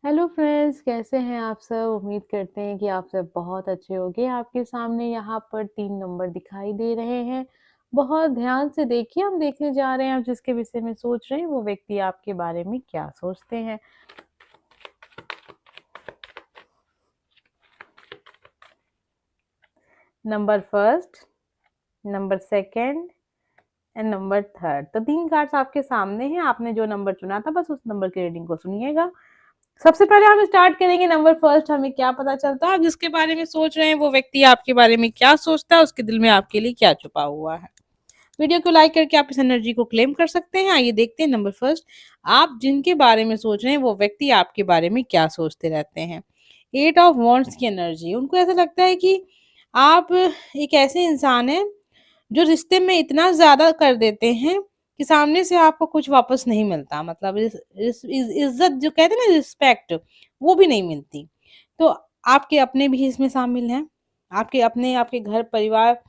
Hello friends, कैसे हैं आप सब? उम्मीद करते हैं कि आप सब बहुत अच्छे होंगे। आपके सामने यहाँ पर 3 नंबर दिखाई दे रहे हैं। बहुत ध्यान से देखिए, हम देखने जा रहे हैं आप जिसके विषय में सोच रहे हैं वो व्यक्ति आपके बारे में क्या सोचते हैं। Number first, number second and number third. तो 3 कार्ड्स आपके सामने हैं। आपने जो नंबर चुना था बस उस नंबर की रीडिंग को सुनिएगा। सबसे पहले हम स्टार्ट करेंगे नंबर फर्स्ट। हमें क्या पता चलता है आप जिसके बारे में सोच रहे हैं वो व्यक्ति आपके बारे में क्या सोचता है, उसके दिल में आपके लिए क्या छुपा हुआ है। वीडियो को लाइक करके आप इस एनर्जी को क्लेम कर सकते हैं। आइए देखते हैं नंबर फर्स्ट, आप जिनके बारे में सोच रहे हैं वो व्यक्ति आपके बारे में क्या सोचते रहते हैं। 8 ऑफ वॉन्ड्स की एनर्जी, उनको ऐसा लगता है कि आप एक ऐसे इंसान हैं जो रिश्ते में इतना ज़्यादा कर देते हैं कि सामने से आपको कुछ वापस नहीं मिलता। मतलब इज़्ज़त जो कहते हैं ना, रिस्पेक्ट, वो भी नहीं मिलती। तो आपके अपने भी इसमें शामिल हैं। आपके अपने, आपके घर परिवार,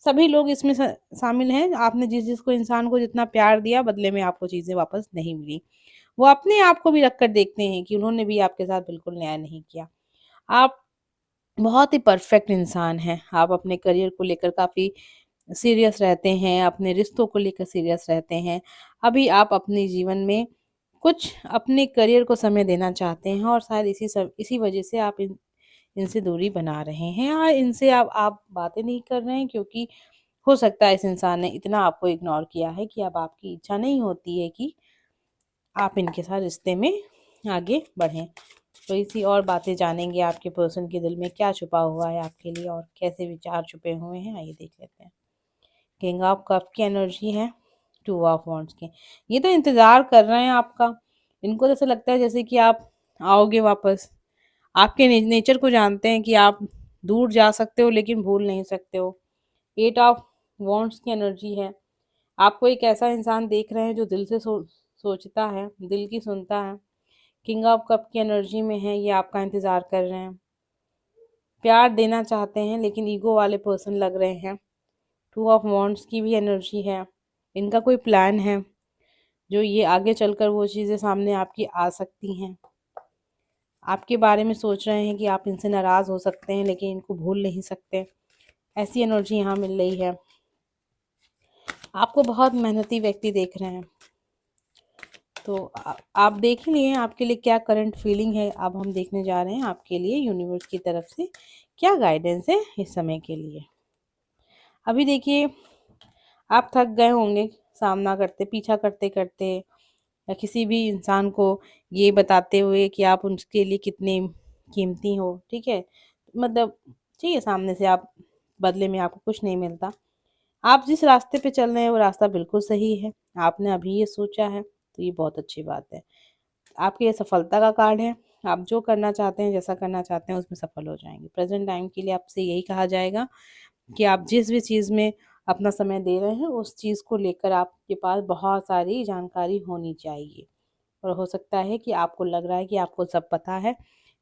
सभी लोग इसमें शामिल हैं। आपने जिसको इंसान को जितना प्यार दिया बदले में आपको चीज़ें वापस नहीं मिली। वो अपने आप को भी रख कर देखते हैं कि उन्होंने भी आपके साथ बिल्कुल न्याय नहीं किया। आप बहुत ही परफेक्ट इंसान हैं। आप अपने करियर को लेकर काफ़ी सीरियस रहते हैं, अपने रिश्तों को लेकर सीरियस रहते हैं। अभी आप अपने जीवन में कुछ अपने करियर को समय देना चाहते हैं और शायद इसी वजह से आप इनसे दूरी बना रहे हैं या इनसे आप बातें नहीं कर रहे हैं, क्योंकि हो सकता है इस इंसान ने इतना आपको इग्नोर किया है कि अब आपकी इच्छा नहीं होती है कि आप इनके साथ रिश्ते में आगे बढ़ें। तो इसी और बातें जानेंगे आपके पर्सन के दिल में क्या छुपा हुआ है आपके लिए और कैसे विचार छुपे हुए हैं। आइए देख लेते हैं। किंग ऑफ कप की एनर्जी है, 2 ऑफ वॉन्ड्स की। ये तो इंतज़ार कर रहे हैं आपका। इनको जैसे लगता है जैसे कि आप आओगे वापस। आपके नेचर को जानते हैं कि आप दूर जा सकते हो लेकिन भूल नहीं सकते हो। 8 ऑफ वॉन्ड्स की एनर्जी है। आपको एक ऐसा इंसान देख रहे हैं जो दिल से सोचता है, दिल की सुनता है। किंग ऑफ कप की एनर्जी में है, ये आपका इंतज़ार कर रहे हैं। प्यार देना चाहते हैं लेकिन ईगो वाले पर्सन लग रहे हैं। 2 ऑफ वॉन्ड्स की भी एनर्जी है। इनका कोई प्लान है जो ये आगे चलकर वो चीज़ें सामने आपकी आ सकती हैं। आपके बारे में सोच रहे हैं कि आप इनसे नाराज़ हो सकते हैं लेकिन इनको भूल नहीं सकते। ऐसी एनर्जी यहाँ मिल रही है। आपको बहुत मेहनती व्यक्ति देख रहे हैं। तो आप देख ही लिए आपके लिए क्या करंट फीलिंग है। अब हम देखने जा रहे हैं आपके लिए यूनिवर्स की तरफ से क्या गाइडेंस है इस समय के लिए। अभी देखिए, आप थक गए होंगे सामना करते, पीछा करते करते, या किसी भी इंसान को ये बताते हुए कि आप उसके लिए कितने कीमती हो। ठीक है, मतलब ठीक है, सामने से आप बदले में आपको कुछ नहीं मिलता। आप जिस रास्ते पे चल रहे हैं वो रास्ता बिल्कुल सही है। आपने अभी ये सोचा है तो ये बहुत अच्छी बात है। आपकी ये सफलता का कार्ड है। आप जो करना चाहते हैं, जैसा करना चाहते हैं उसमें सफल हो जाएंगे। प्रेजेंट टाइम के लिए आपसे यही कहा जाएगा कि आप जिस भी चीज़ में अपना समय दे रहे हैं उस चीज़ को लेकर आपके पास बहुत सारी जानकारी होनी चाहिए। और हो सकता है कि आपको लग रहा है कि आपको सब पता है,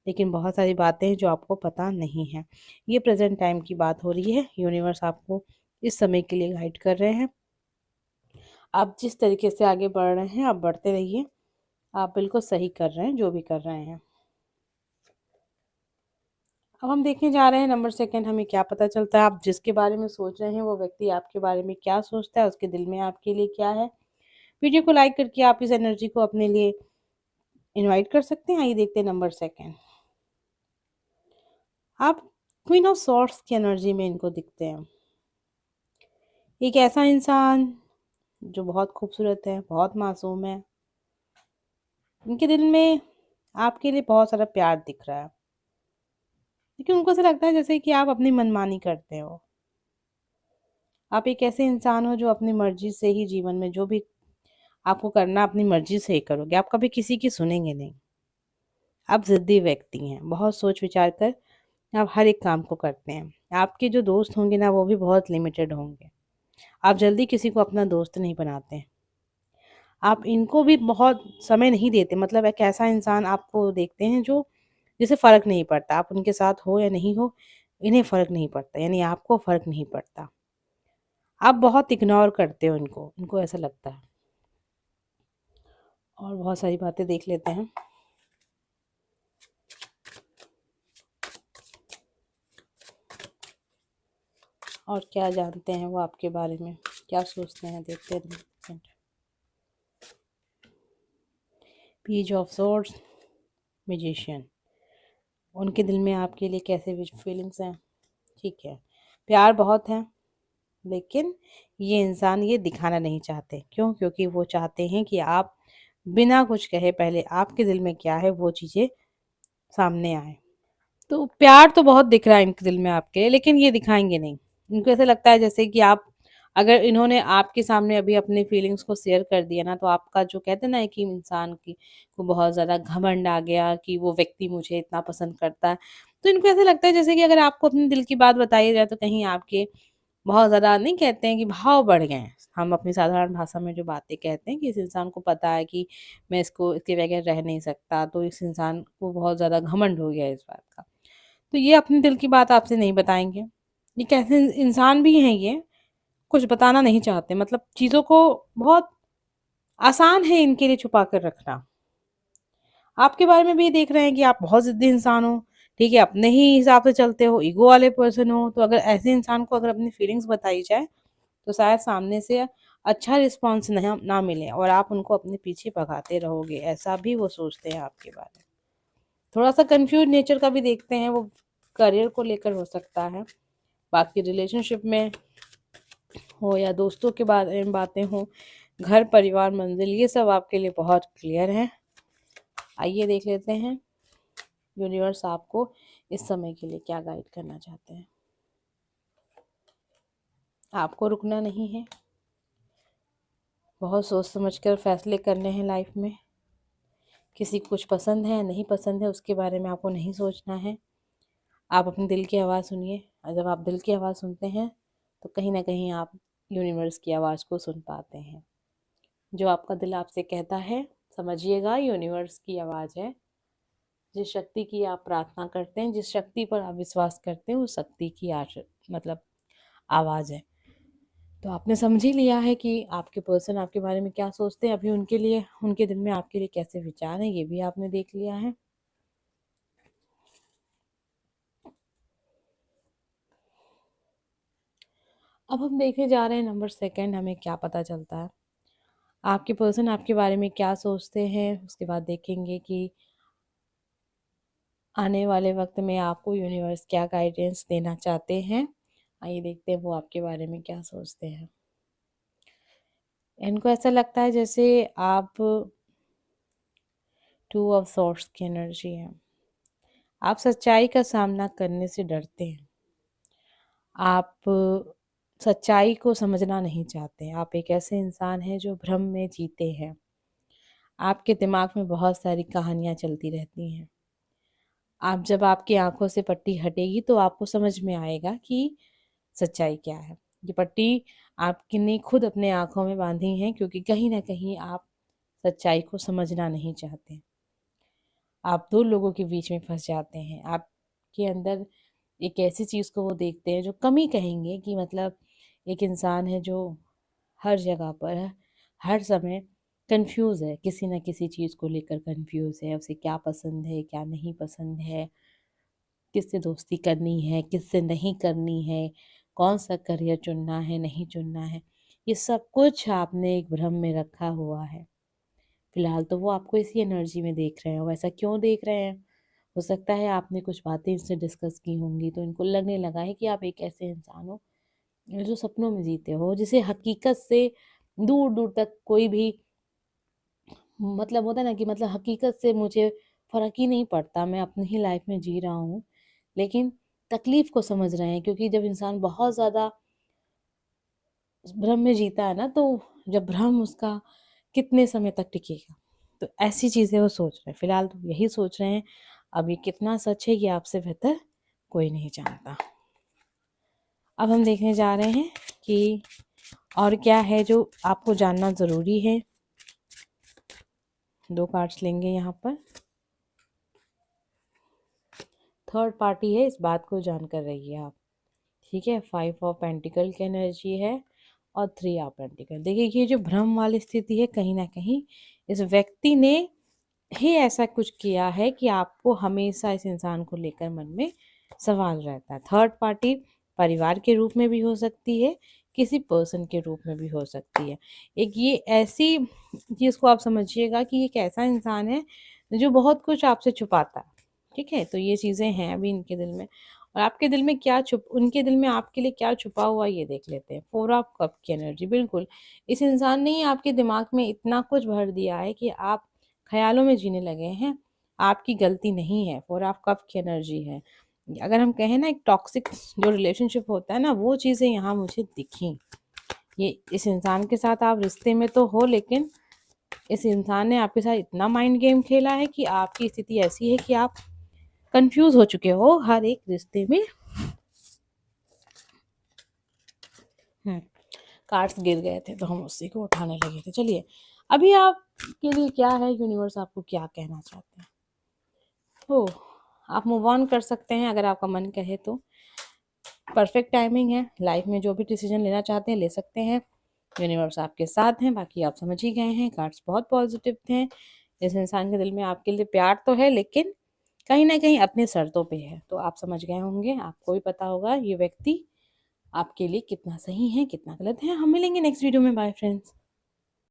लेकिन बहुत सारी बातें हैं जो आपको पता नहीं है। ये प्रेजेंट टाइम की बात हो रही है। यूनिवर्स आपको इस समय के लिए गाइड कर रहे हैं। आप जिस तरीके से आगे बढ़ रहे हैं आप बढ़ते रहिए। आप बिल्कुल सही कर रहे हैं जो भी कर रहे हैं। अब हम देखने जा रहे हैं नंबर सेकंड, हमें क्या पता चलता है आप जिसके बारे में सोच रहे हैं वो व्यक्ति आपके बारे में क्या सोचता है, उसके दिल में आपके लिए क्या है। वीडियो को लाइक करके आप इस एनर्जी को अपने लिए इनवाइट कर सकते हैं। आइए देखते हैं नंबर सेकंड। आप क्वीन ऑफ सॉर्ड्स की एनर्जी में इनको दिखते हैं। एक ऐसा इंसान जो बहुत खूबसूरत है, बहुत मासूम है। इनके दिल में आपके लिए बहुत सारा प्यार दिख रहा है, लेकिन उनको ऐसा लगता है जैसे कि आप अपनी मनमानी करते हो। आप एक ऐसे इंसान हो जो अपनी मर्जी से ही जीवन में जो भी आपको करना अपनी मर्जी से ही करोगे। आप कभी किसी की सुनेंगे नहीं। आप ज़िद्दी व्यक्ति हैं, बहुत सोच विचार कर आप हर एक काम को करते हैं। आपके जो दोस्त होंगे ना वो भी बहुत लिमिटेड होंगे। आप जल्दी किसी को अपना दोस्त नहीं बनाते। आप इनको भी बहुत समय नहीं देते। मतलब एक ऐसा इंसान आपको देखते हैं जो जिसे फ़र्क नहीं पड़ता आप उनके साथ हो या नहीं हो, इन्हें फ़र्क नहीं पड़ता, यानी आपको फ़र्क नहीं पड़ता। आप बहुत इग्नोर करते हो इनको, इनको ऐसा लगता है। और बहुत सारी बातें देख लेते हैं। और क्या जानते हैं वो आपके बारे में, क्या सोचते हैं, देखते हैं। पेज ऑफ सॉर्ड्स, मैजिशियन, उनके दिल में आपके लिए कैसे फीलिंग्स हैं। ठीक है, प्यार बहुत है, लेकिन ये इंसान ये दिखाना नहीं चाहते। क्यों? क्योंकि वो चाहते हैं कि आप बिना कुछ कहे पहले आपके दिल में क्या है वो चीज़ें सामने आए। तो प्यार तो बहुत दिख रहा है इनके दिल में आपके, लेकिन ये दिखाएंगे नहीं। इनको ऐसा लगता है जैसे कि आप, अगर इन्होंने आपके सामने अभी अपनी फीलिंग्स को शेयर कर दिया ना, तो आपका जो कहते हैं ना कि इंसान की को बहुत ज़्यादा घमंड आ गया कि वो व्यक्ति मुझे इतना पसंद करता है। तो इनको ऐसा लगता है जैसे कि अगर आपको अपने दिल की बात बताई जाए तो कहीं आपके बहुत ज़्यादा, नहीं कहते हैं कि भाव बढ़ गए हैं, हम अपनी साधारण भाषा में जो बातें कहते हैं कि इस इंसान को पता है कि मैं इसको इसके बगैर रह नहीं सकता, तो इस इंसान को बहुत ज़्यादा घमंड हो गया है इस बात का। तो ये अपने दिल की बात आपसे नहीं बताएँगे। ये कैसे इंसान भी हैं ये, कुछ बताना नहीं चाहते, मतलब चीज़ों को बहुत आसान है इनके लिए छुपा कर रखना। आपके बारे में भी ये देख रहे हैं कि आप बहुत ज़िद्दी इंसान हो, ठीक है? अपने ही हिसाब से चलते हो, ईगो वाले पर्सन हो, तो अगर ऐसे इंसान को अगर अपनी फीलिंग्स बताई जाए, तो शायद सामने से अच्छा रिस्पॉन्स ना मिले और आप उनको अपने पीछे भगाते रहोगे, ऐसा भी वो सोचते हैं आपके बारे में। थोड़ा-सा कन्फ्यूज़ नेचर का भी देखते हैं, वो करियर को लेकर हो सकता है, बाकी रिलेशनशिप में हो या दोस्तों के बारे में बातें हों, घर, परिवार, मंज़िल, ये सब आपके लिए बहुत क्लियर है। आइए देख लेते हैं यूनिवर्स आपको इस समय के लिए क्या गाइड करना चाहते हैं। आपको रुकना नहीं है, बहुत सोच समझ कर फैसले करने हैं लाइफ में। किसी को कुछ पसंद है, नहीं पसंद है, उसके बारे में आपको नहीं सोचना है। आप अपने दिल की आवाज़ सुनिए, और जब आप दिल की आवाज़ सुनते हैं तो कहीं ना कहीं आप यूनिवर्स की आवाज़ को सुन पाते हैं। जो आपका दिल आपसे कहता है, समझिएगा यूनिवर्स की आवाज़ है। जिस शक्ति की आप प्रार्थना करते हैं, जिस शक्ति पर आप विश्वास करते हैं, उस शक्ति की मतलब आवाज़ है। तो आपने समझ ही लिया है कि आपके पर्सन आपके बारे में क्या सोचते हैं, अभी उनके लिए, उनके दिल में आपके लिए कैसे विचार हैं, ये भी आपने देख लिया है। अब हम देखने जा रहे हैं नंबर सेकंड, हमें क्या पता चलता है, आपके पर्सन आपके बारे में क्या सोचते हैं। उसके बाद देखेंगे कि आने वाले वक्त में आपको यूनिवर्स क्या गाइडेंस देना चाहते हैं। आइए देखते हैं वो आपके बारे में क्या सोचते हैं। इनको ऐसा लगता है जैसे आप टू ऑफ सॉर्ड्स की एनर्जी है। आप सच्चाई का सामना करने से डरते हैं। आप सच्चाई को समझना नहीं चाहते। आप एक ऐसे इंसान हैं जो भ्रम में जीते हैं। आपके दिमाग में बहुत सारी कहानियाँ चलती रहती हैं। आप जब आपकी आँखों से पट्टी हटेगी तो आपको समझ में आएगा कि सच्चाई क्या है। ये पट्टी आपने खुद अपने आँखों में बाँधी है, क्योंकि कहीं न कहीं आप सच्चाई को समझना नहीं चाहते। आप 2 लोगों के बीच में फँस जाते हैं। आपके अंदर एक ऐसी चीज़ को वो देखते हैं जो कमी कहेंगे कि मतलब एक इंसान है जो हर जगह पर है, हर समय कन्फ्यूज़ है, किसी न किसी चीज़ को लेकर कन्फ्यूज़ है, उसे क्या पसंद है, क्या नहीं पसंद है, किससे दोस्ती करनी है, किससे नहीं करनी है, कौन-सा करियर चुनना है, नहीं चुनना है। ये सब कुछ आपने एक भ्रम में रखा हुआ है। फ़िलहाल तो वो आपको इसी एनर्जी में देख रहे हैं। वैसा क्यों देख रहे हैं? हो सकता है आपने कुछ बातें इनसे डिस्कस की होंगी, तो इनको लगने लगा है कि आप एक ऐसे इंसान हो जो सपनों में जीते हो, जिसे हकीकत से दूर-दूर तक कोई भी मतलब होता है ना कि मतलब हकीकत से मुझे फ़र्क ही नहीं पड़ता, मैं अपनी ही लाइफ़ में जी रहा हूँ। लेकिन तकलीफ़ को समझ रहे हैं, क्योंकि जब इंसान बहुत ज़्यादा भ्रम में जीता है ना, तो जब भ्रम उसका कितने समय तक टिकेगा? तो ऐसी चीज़ें वो सोच रहे हैं। फ़िलहाल तो यही सोच रहे हैं। अब ये कितना सच है, ये आपसे बेहतर कोई नहीं जानता। अब हम देखने जा रहे हैं कि और क्या है जो आपको जानना ज़रूरी है। 2 कार्ड्स लेंगे यहाँ पर। थर्ड पार्टी है, इस बात को जानकर रहिए आप, ठीक है? 5 ऑफ पेंटिकल की एनर्जी है और 3 ऑफ पेंटिकल। देखिए ये जो भ्रम वाली स्थिति है, कहीं न कहीं इस व्यक्ति ने ही ऐसा कुछ किया है कि आपको हमेशा इस इंसान को लेकर मन में सवाल रहता है। थर्ड पार्टी परिवार के रूप में भी हो सकती है, किसी पर्सन के रूप में भी हो सकती है। एक ये ऐसी चीज़ को आप समझिएगा कि एक ऐसा इंसान है जो बहुत कुछ आपसे छुपाता है, ठीक है? तो ये चीज़ें हैं अभी इनके दिल में, और आपके दिल में क्या छुप उनके दिल में आपके लिए क्या छुपा हुआ है, ये देख लेते हैं। 4 ऑफ कप की एनर्जी, बिल्कुल, इस इंसान ने ही आपके दिमाग में इतना कुछ भर दिया है कि आप ख़यालों में जीने लगे हैं, आपकी गलती नहीं है। 4 ऑफ कप की एनर्जी है। अगर हम कहें ना, एक टॉक्सिक जो रिलेशनशिप होता है ना, वो चीज़ें यहाँ मुझे दिखी। ये इस इंसान के साथ आप रिश्ते में तो हो, लेकिन इस इंसान ने आपके साथ इतना माइंड गेम खेला है कि आपकी स्थिति ऐसी है कि आप कंफ्यूज हो चुके हो हर एक रिश्ते में। कार्ड्स गिर गए थे तो हम उसी को उठाने लगे थे। चलिए, अभी आपके लिए क्या है, यूनिवर्स आपको क्या कहना चाहते हैं? तो आप मूव ऑन कर सकते हैं अगर आपका मन कहे तो। परफेक्ट टाइमिंग है, लाइफ में जो भी डिसीजन लेना चाहते हैं ले सकते हैं। यूनिवर्स आपके साथ हैं, बाकी आप समझ ही गए हैं। कार्ड्स बहुत पॉजिटिव थे। इस इंसान के दिल में आपके लिए प्यार तो है, लेकिन कहीं ना कहीं अपनी शर्तों पे है। तो आप समझ गए होंगे, आपको भी पता होगा ये व्यक्ति आपके लिए कितना सही है, कितना गलत है। हम मिलेंगे नेक्स्ट वीडियो में। Bye friends.